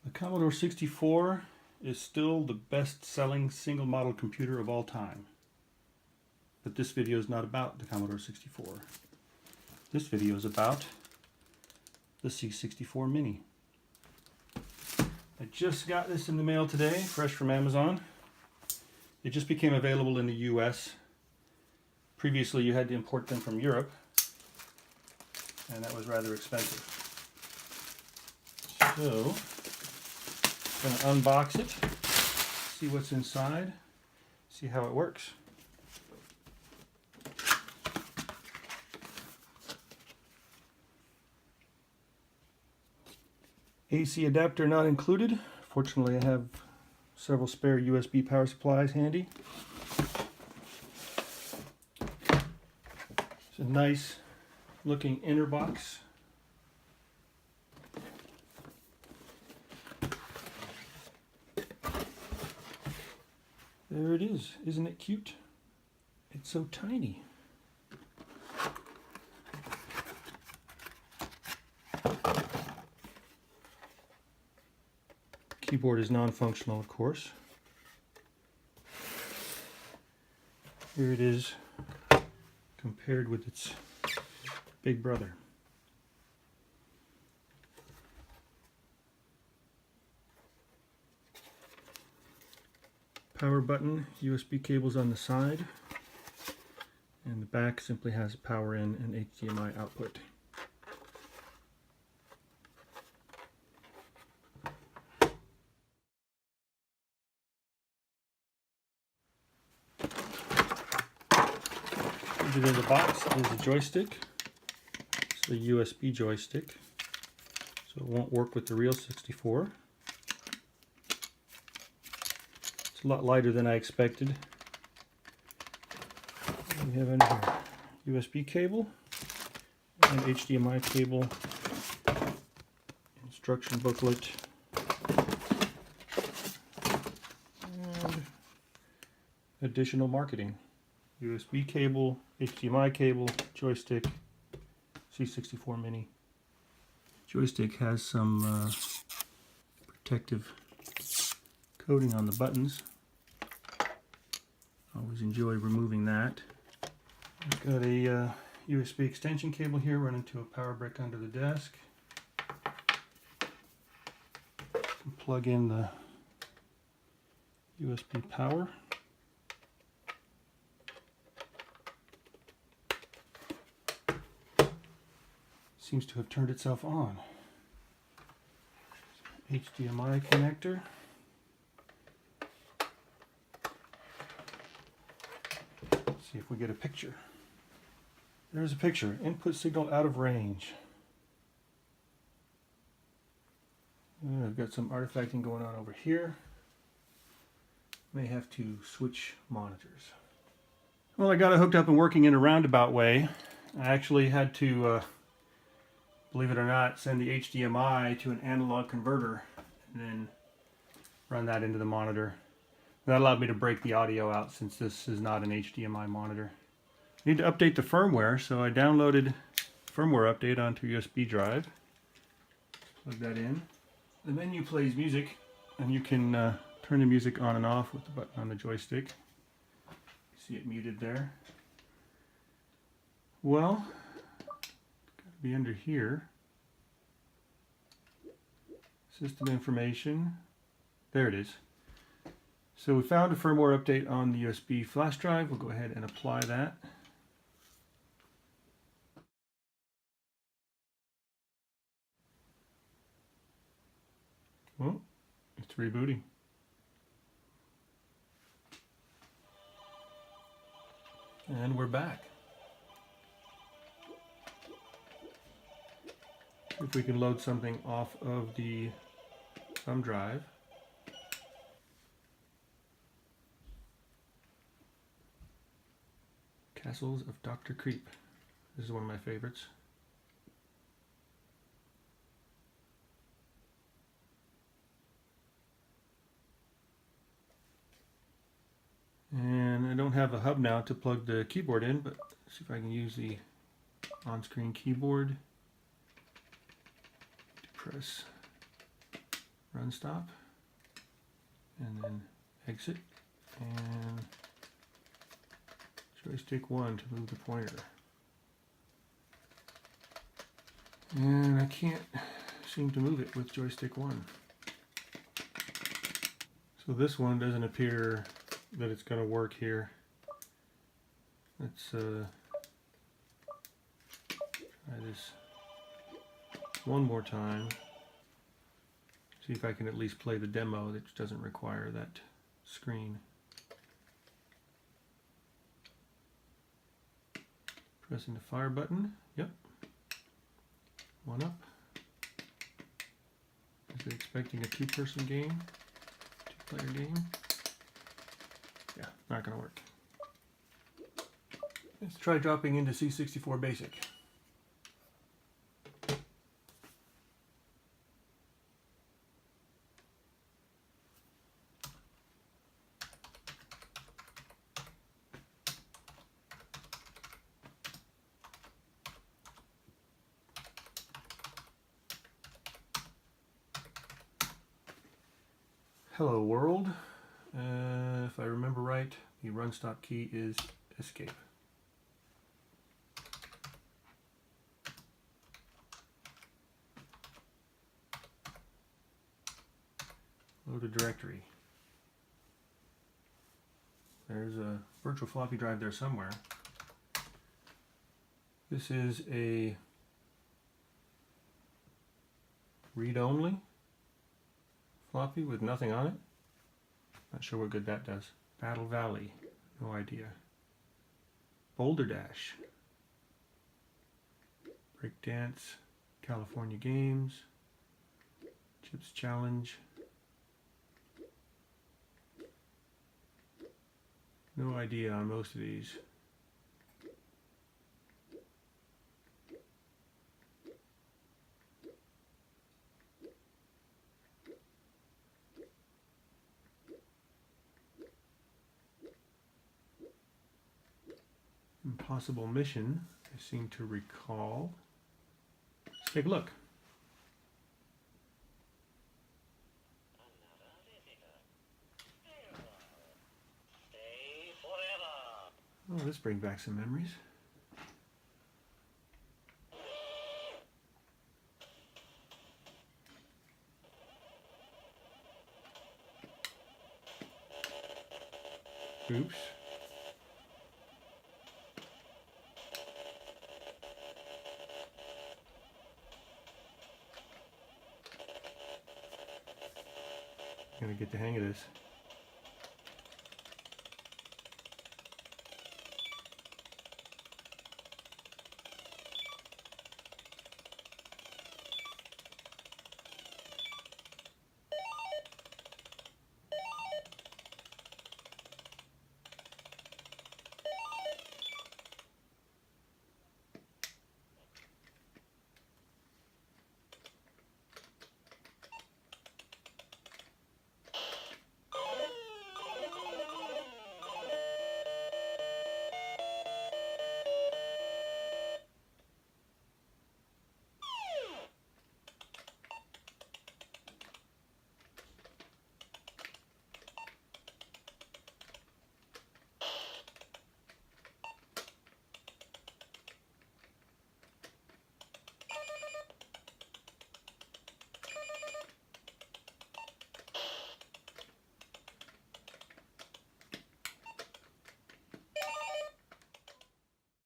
The Commodore 64 is still the best-selling single model computer of all time. But this video is not about the Commodore 64. This video is about the C64 Mini. I just got this in the mail today, fresh from Amazon. It just became available in the US. Previously you had to import them from Europe, and that was rather expensive. So, I'm going to unbox it, see what's inside, see how it works. AC adapter not included. Fortunately, I have several spare USB power supplies handy. It's a nice looking inner box. There it is. Isn't it cute? It's so tiny. Keyboard is non-functional, of course. Here it is compared with its big brother. Power button, USB cables on the side, and the back simply has a power in and HDMI output. In the box is a joystick. It's a USB joystick, so it won't work with the real 64. It's a lot lighter than I expected. We have in here USB cable and HDMI cable, instruction booklet, and additional marketing. USB cable, HDMI cable, joystick, C64 Mini. Joystick has some protective coating on the buttons. Always enjoy removing that. I've got a USB extension cable here running to a power brick under the desk. Plug in the USB power. Seems to have turned itself on. HDMI connector. Let's see if we get a picture. There's a picture. Input signal out of range. I've got some artifacting going on over here. May have to switch monitors. Well, I got it hooked up and working in a roundabout way. I actually had to believe it or not, send the HDMI to an analog converter and then run that into the monitor. That allowed me to break the audio out since this is not an HDMI monitor. I need to update the firmware, so I downloaded firmware update onto a USB drive. Plug that in. The menu plays music, and you can turn the music on and off with the button on the joystick. See it muted there. Well, be under here. System information. There it is. So we found a firmware update on the USB flash drive. We'll go ahead and apply that. Oh, it's rebooting. And we're back. If we can load something off of the thumb drive. Castles of Dr. Creep. This is one of my favorites. And I don't have a hub now to plug the keyboard in, but let's see if I can use the on-screen keyboard to press run stop, and then exit, and joystick 1 to move the pointer. And I can't seem to move it with joystick 1. So this one doesn't appear that it's going to work here. Let's try this one more time. See if I can at least play the demo that doesn't require that screen. Pressing the fire button. Yep. One up. Is it expecting a two-person game? Two-player game? Yeah, not gonna work. Let's try dropping into C64 Basic. Hello world. If I remember right, the run stop key is escape. Load a directory. There's a virtual floppy drive there somewhere. This is a read-only floppy with nothing on it. Not sure what good that does. Battle Valley, no idea. Boulder Dash. Breakdance, California Games, Chips Challenge. No idea on most of these. Impossible Mission, I seem to recall. Let's take a look. Oh, this brings back some memories. Oops. I'm gonna get the hang of this.